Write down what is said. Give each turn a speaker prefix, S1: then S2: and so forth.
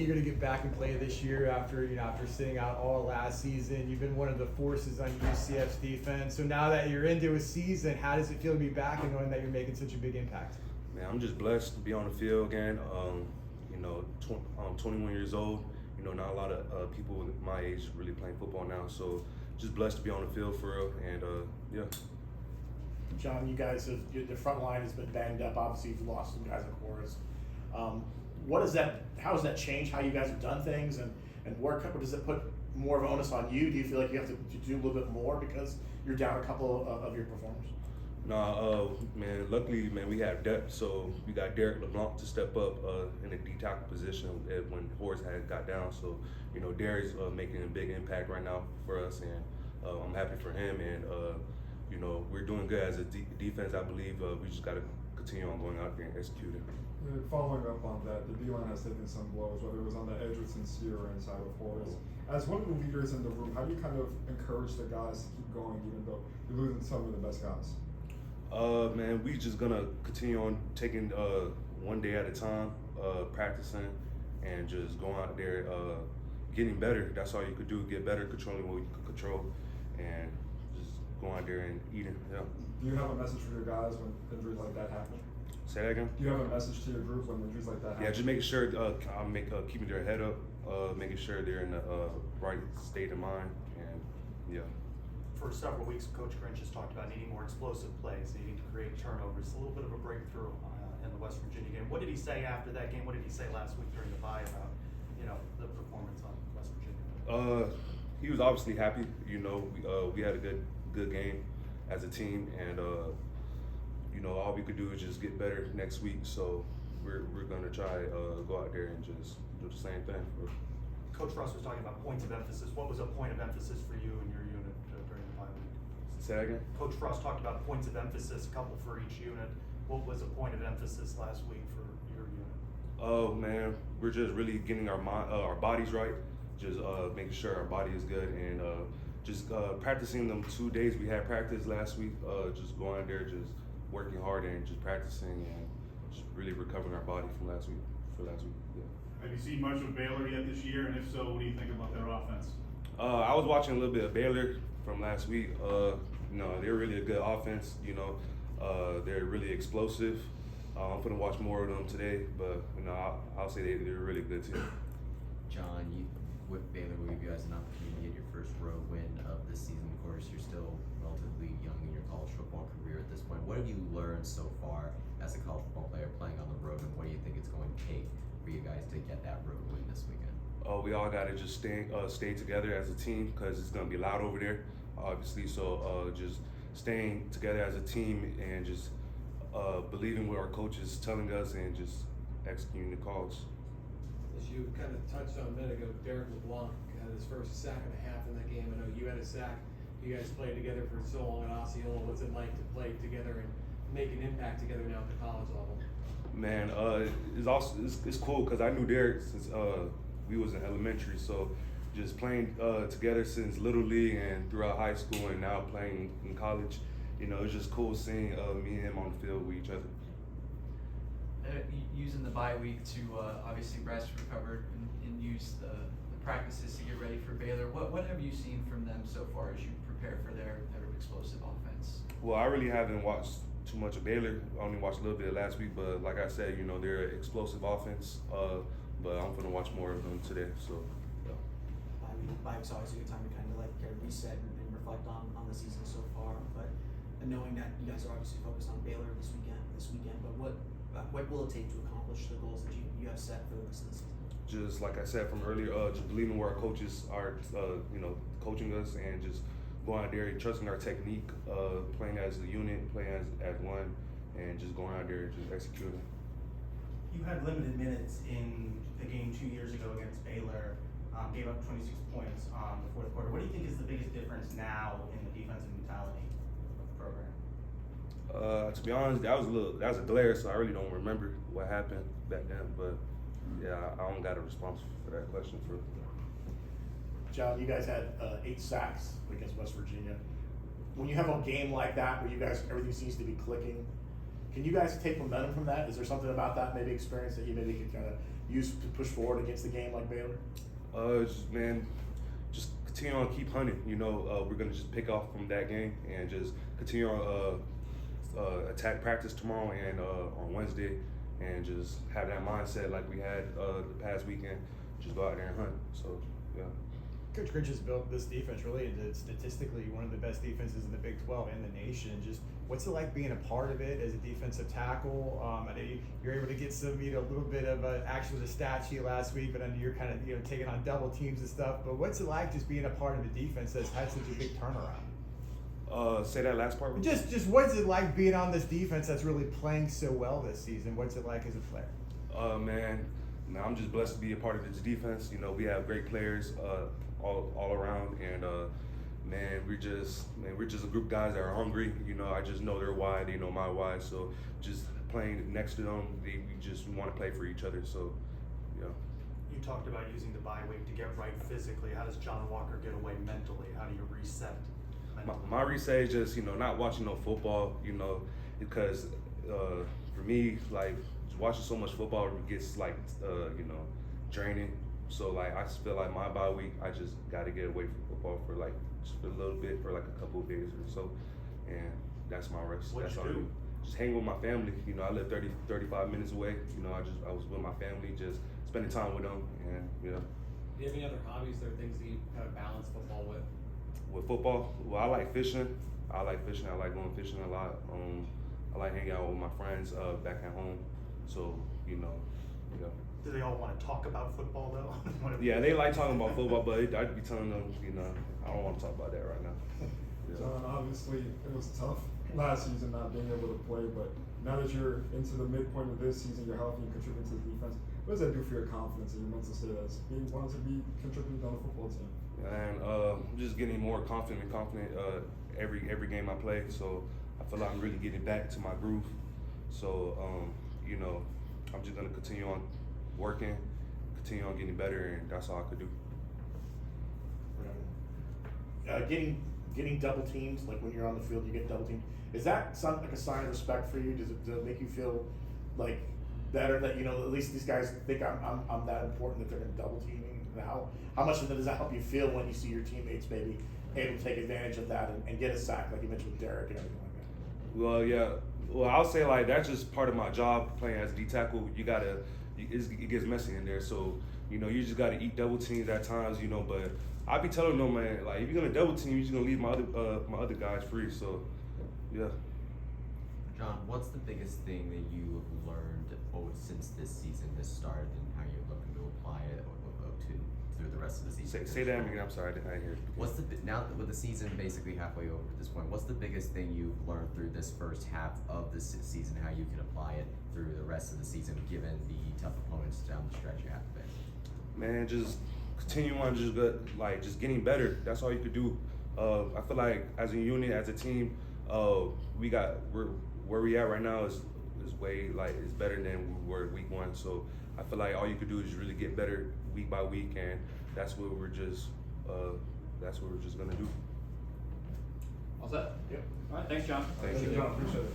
S1: eager to get back and play this year after sitting out all last season. You've been one of the forces on UCF's defense. So now that you're into a season, how does it feel to be back and knowing that you're making such a big impact?
S2: Man, I'm just blessed to be on the field again. I'm 21 years old. Not a lot of people my age really playing football now. So just blessed to be on the field for real. And yeah.
S3: John, you guys the front line has been banged up. Obviously, you've lost some guys, of course. How has that changed how you guys have done things, and where does it put more of an onus on you? Do you feel like you have to do a little bit more because you're down a couple of your performers?
S2: Man, luckily, man, we have depth, so we got Derek LeBlanc to step up in the D-tackle position when Horace had got down. So, Derek's making a big impact right now for us, and I'm happy for him. And, we're doing good as a defense, I believe. We just got to continue on going out there and executing.
S4: Following up on that, the D-line has taken some blows, whether it was on the edge with Sincere or inside of Horace. As one of the leaders in the room, how do you kind of encourage the guys to keep going even though you're losing some of the best guys?
S2: Man, we just gonna continue on taking one day at a time, practicing, and just going out there, getting better. That's all you could do, get better, controlling what you can control, and just go out there and eating. Yeah.
S4: Do you have a message for your guys when injuries like that happen?
S2: Say that again?
S4: Do you have a message to your group when injuries like that happen?
S2: Yeah, just making sure keeping their head up, making sure they're in the right state of mind, and yeah.
S5: For several weeks, Coach Grinch has talked about needing more explosive plays, needing to create turnovers. A little bit of a breakthrough in the West Virginia game. What did he say after that game? What did he say last week during the bye about the performance on West Virginia?
S2: He was obviously happy. We had a good game as a team, and all we could do is just get better next week. So we're gonna try go out there and just do the same thing.
S5: Coach Russ was talking about points of emphasis. What was a point of emphasis for you and your unit during the bye week?
S2: Say that again?
S5: Coach Russ talked about points of emphasis, a couple for each unit. What was a point of emphasis last week for your unit?
S2: Oh man, we're just really getting our bodies right. Just making sure our body is good, and just practicing them 2 days we had practice last week. Just going there, just working hard and just practicing and just really recovering our body from last week. Yeah.
S6: Have you seen much of Baylor yet this year? And if so, what do you think about their offense?
S2: I was watching a little bit of Baylor from last week. They're really a good offense. They're really explosive. I'm gonna watch more of them today, but I'll say they're a really good team.
S7: John, with Baylor, will give you guys an opportunity to get your first road win of this season. Of course, you're still relatively young in your college football career at this point. What have you learned so far as a college football player playing on the road, and what do you think it's going to take for you guys to get that road win this weekend?
S2: We all got to just stay together as a team because it's going to be loud over there, obviously. So just staying together as a team and just believing what our coach is telling us and just executing the calls.
S1: As you kind of touched on a minute ago, Derek LeBlanc had his first sack and a half in that game. I know you had a sack. You guys played together for so long at Osceola. What's it like to play together and make an impact together now at the college level?
S2: Man, it's cool because I knew Derek since we was in elementary. So just playing together since Little League and throughout high school and now playing in college, it's just cool seeing me and him on the field with each other.
S8: Using the bye week to obviously rest, recover, and use the practices to get ready for Baylor. What have you seen from them so far as you prepare for their explosive offense?
S2: Well, I really haven't watched too much of Baylor. I only watched a little bit last week, but like I said, they're an explosive offense. But I'm gonna watch more of them today. So, yeah.
S9: Bye week's always a good time to kind of reset and reflect on the season so far. But knowing that you guys are obviously focused on Baylor this weekend, but what will it take to accomplish the goals that you have set for the rest of the season?
S2: Just like I said from earlier, just believing where our coaches are, coaching us, and just going out there and trusting our technique, playing as a unit, playing as one, and just going out there and just executing.
S10: You had limited minutes in the game 2 years ago against Baylor, gave up 26 points on the fourth quarter. What do you think is the biggest difference now in the defensive mentality of the program?
S2: To be honest, that was a glare, so I really don't remember what happened back then. But yeah, I don't got a response for that question.
S3: John, you guys had 8 sacks against West Virginia. When you have a game like that where everything seems to be clicking, Can you guys take momentum from that? Is there something about that maybe experience that you maybe could kind of use to push forward against a game like Baylor?
S2: Just continue on, keep hunting. You know, we're gonna just pick off from that game and just continue on attack practice tomorrow and on Wednesday, and just have that mindset like we had the past weekend. Just go out there and hunt. So yeah.
S11: Coach Grinch has built this defense really into statistically one of the best defenses in the Big 12 and the nation. Just what's it like being a part of it as a defensive tackle? I know you're able to get some, a little bit of action with the stat sheet last week, but I know you're kind of, taking on double teams and stuff. But what's it like just being a part of a defense that's had such a big turnaround?
S2: Say that last part.
S11: Just what's it like being on this defense that's really playing so well this season? What's it like as a player?
S2: Man, I'm just blessed to be a part of this defense. You know, we have great players all around, and we're just a group of guys that are hungry. You know, I just know their why, they know my why. So just playing next to them, we just want to play for each other. So, yeah.
S5: You talked about using the bye week to get right physically. How does John Walker get away mentally? How do you reset mentally?
S2: My reset is just, not watching no football, because for me, like, watching so much football gets like, draining. So like, I just feel like my bye week, I just got to get away from football for like, just for a little bit, for like a couple of days or so. And that's my rest.
S5: What'd
S2: That's
S5: you
S2: all I
S5: do?
S2: Just hang with my family. I live 35 minutes away. I was with my family, just spending time with them. And,
S1: Do you have any other hobbies or things that you kind of balance football with?
S2: With football, well, I like fishing. I like going fishing a lot. I like hanging out with my friends back at home. So,
S5: Do they all want to talk about football though?
S2: Yeah, they like talking about football, but I'd be telling them, I don't want to talk about that right now. Yeah.
S4: John, obviously it was tough last season not being able to play, but now that you're into the midpoint of this season, you're healthy and contributing to the defense. What does that do for your confidence and your mental state as being wanting to be contributing on the football team?
S2: And I'm just getting more confident every game I play. So I feel like I'm really getting back to my groove. So I'm just gonna continue on working, continue on getting better, and that's all I could do.
S3: Getting double teams, like when you're on the field, you get double teamed. Is that like a sign of respect for you? Does it make you feel like better that at least these guys think I'm that important that they're gonna double team me? How much of that does that help you feel when you see your teammates maybe able to take advantage of that and get a sack, like you mentioned with Derek and everything like that?
S2: Well, yeah. Well, I'll say like that's just part of my job playing as D tackle. It gets messy in there, so you just gotta eat double teams at times, But I be telling them, man, like if you're gonna double team, you're just gonna leave my other guys free. So, yeah.
S7: John, what's the biggest thing that you have learned since this season has started, and how you're looking to apply it through the rest of the season?
S2: Say that again. I'm sorry, I didn't hear.
S7: Now with the season basically halfway over at this point, what's the biggest thing you've learned through this first half of the season? How you can apply it through the rest of the season, given the tough opponents down the stretch you have to face?
S2: Man, just continue on, just getting better. That's all you could do. I feel like as a unit, as a team, where we at right now is way is better than we were week one. So I feel like all you could do is really get better week by week, and that's what we're just gonna do.
S12: All set?
S3: Yep.
S12: All right, thanks, John.
S2: Thank you.
S4: John, appreciate it.